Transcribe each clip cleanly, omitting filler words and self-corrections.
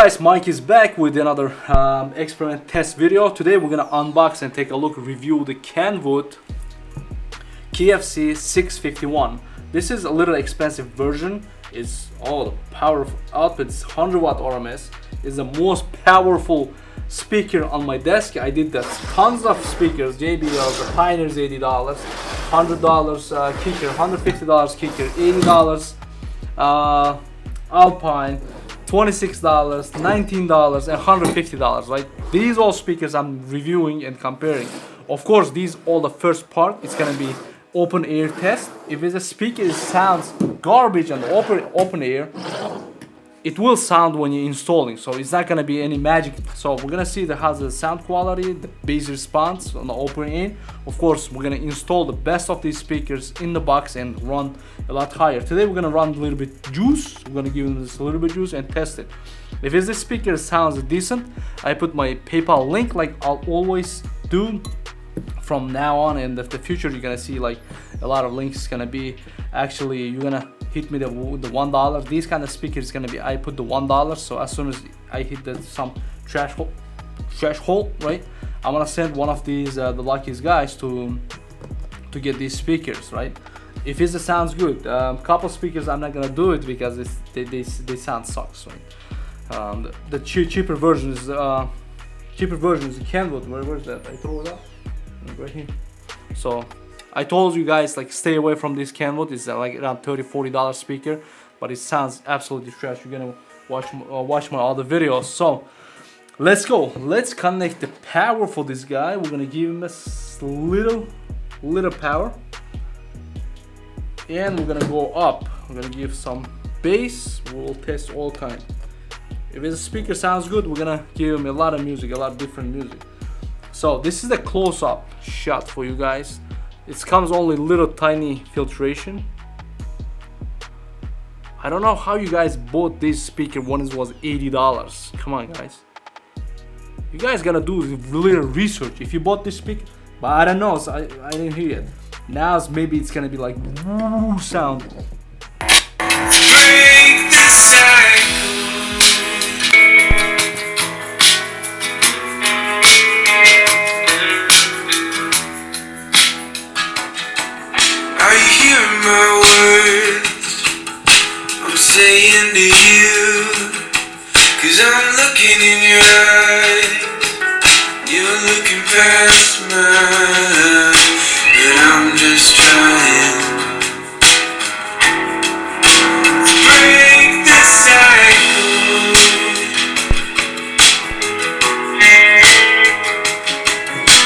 guys, Mike is back with another experiment test video. Today we're gonna unbox and take a look, review the Kenwood KFC-651. This is a little expensive version. It's the powerful output. It's 100 watt RMS. It's the most powerful speaker on my desk. I did that tons of speakers, JBLs, the Pioneer's $80, $100 kicker, $150 kicker, $80 Alpine, $26, $19, and $150. Right? These all speakers I'm reviewing and comparing. Of course, these all the first part. It's gonna be open air test. If it's a speaker, it sounds garbage on the open air. It will sound when you're installing, so it's not gonna be any magic. So we're gonna see how's the sound quality, the bass response on the open air. Of course, we're gonna install the best of these speakers in the box and run a lot higher. Today we're gonna run a little bit juice. We're gonna give them this a little bit juice and test it. If this speaker sounds decent, I put my PayPal link like I'll always do. From now on in the future, you're gonna see like a lot of links. Gonna be actually you're gonna hit me the $1. These kind of speakers gonna be, I put the $1. So as soon as I hit some threshold, right, I'm gonna send one of these the luckiest guys to get these speakers, right? If it sounds good, couple speakers I'm not gonna do it because they sound sucks, right? The cheaper version is Kenwood. Where's that? I throw it up right here. So I told you guys like stay away from this Kenwood. It's like around $30-40 speaker, but it sounds absolutely trash. You're gonna watch my other videos. So let's go. Let's connect the power for this guy. We're gonna give him a little power, and we're gonna go up. We're gonna give some bass. We'll test all kinds. If his speaker sounds good, we're gonna give him a lot of music, a lot of different music. So this is a close-up shot for you guys. It comes only little tiny filtration. I don't know how you guys bought this speaker when it was $80. Come on, guys. You guys gotta do a little research if you bought this speaker. But I don't know, so I didn't hear it. Now maybe it's gonna be like sound. Break the cycle. Are you hearing my words I'm saying to you? 'Cause I'm looking in your eyes, you're looking past mine, but I'm just trying to break the cycle.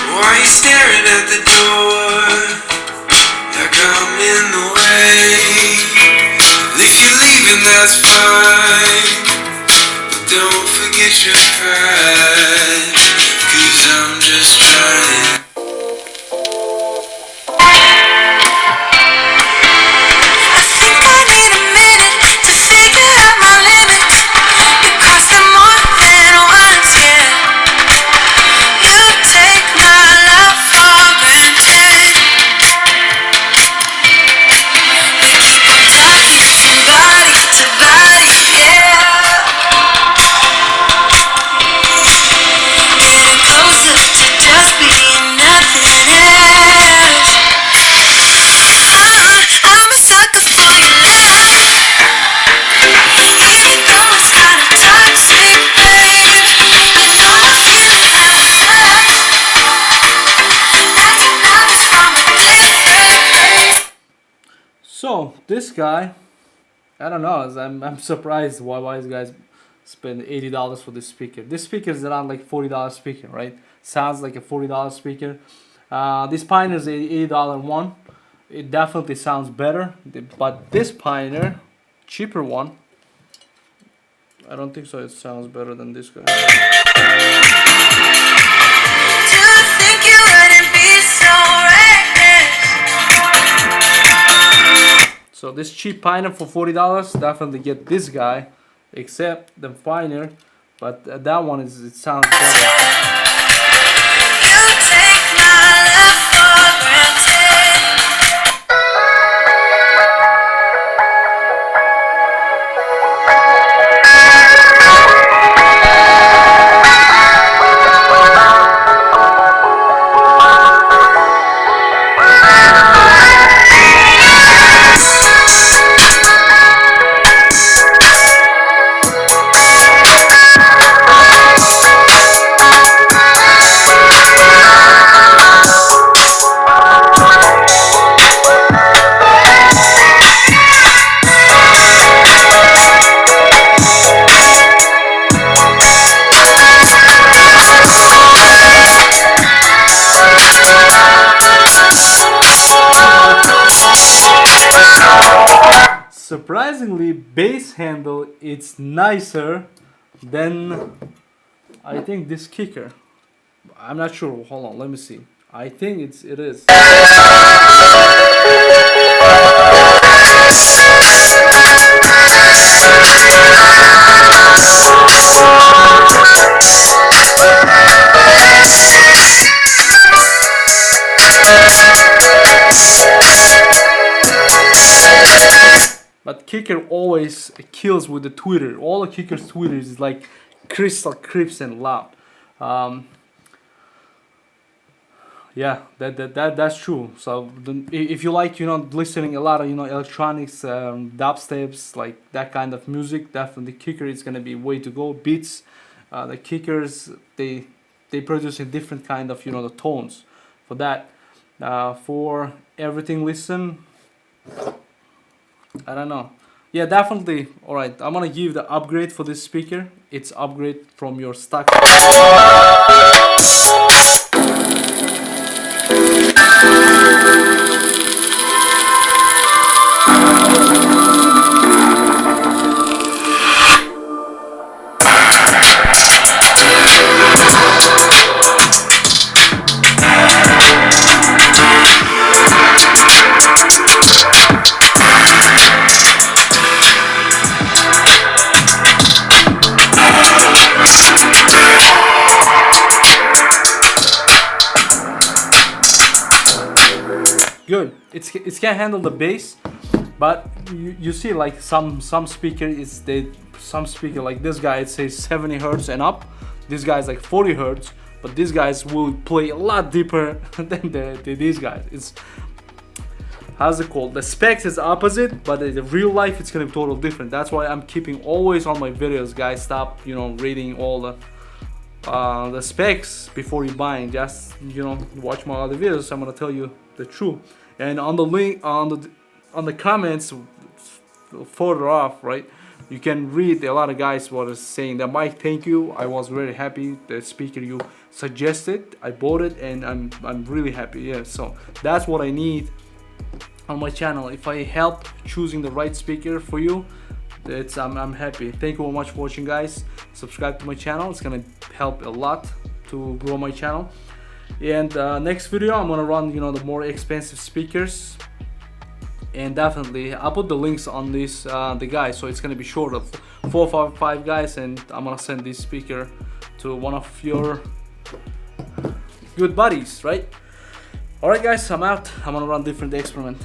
Why are you staring at the door like I'm in the way? If you're leaving, that's fine, but don't forget your pride, 'cause I'm just trying. I think I need a minute to figure out my limits, because they're more than once, yeah. You take my love for granted. We keep on talking from body to body, yeah. Getting closer to just being nothing else. I'm a sucker for your love, even though it's kinda toxic, babe. I know you're feeling how it feels. Acting nervous from a distance. So this guy, I don't know. I'm surprised why these guys spend $80 for this speaker. This speaker is around like $40 speaker, right? Sounds like a $40 speaker. This Pioneer is $80 one. It definitely sounds better, but this Pioneer, cheaper one, I don't think so. It sounds better than this guy. Do you think you wouldn't be so reckless? So this cheap Pioneer for $40, definitely get this guy, except the Pioneer, but that one it sounds better. You take my love for granted. surprisingly, bass handle it's nicer than I think this kicker. I'm not sure. Hold on, let me see. I think it is. But kicker always kills with the tweeter. All the kicker's tweeters is like crystal crisp and loud. Yeah, that's true. So if you like, listening a lot of, electronics, dubsteps, like that kind of music, definitely kicker is gonna be way to go. Beats, the kickers, they produce a different kind of, the tones for that. For everything, listen, I don't know. Yeah, definitely. All right, I'm gonna give the upgrade for this speaker. It's upgrade from your stock. Good. It can handle the bass, but you see, like some speaker some speaker like this guy, it says 70 hertz and up. This guy's like 40 hertz, but these guys will play a lot deeper than these guys. It's, how's it called? The specs is opposite, but in the real life it's gonna be totally different. That's why I'm keeping always on my videos, guys. Stop, reading all the specs before you buying. Just watch my other videos. I'm gonna tell you the truth. And on the link on the comments further off, right, you can read a lot of guys was saying that, Mike, thank you, I was very happy, the speaker you suggested, I bought it and I'm really happy. Yeah, so that's what I need on my channel. If I help choosing the right speaker for you, I'm happy. Thank you very much for watching, guys. Subscribe to my channel, it's gonna help a lot to grow my channel. And next video I'm gonna run the more expensive speakers, and definitely I'll put the links on this the guys, so it's gonna be short of 4 or 5 guys, and I'm gonna send this speaker to one of your good buddies, right? Alright guys, I'm out. I'm gonna run different experiment.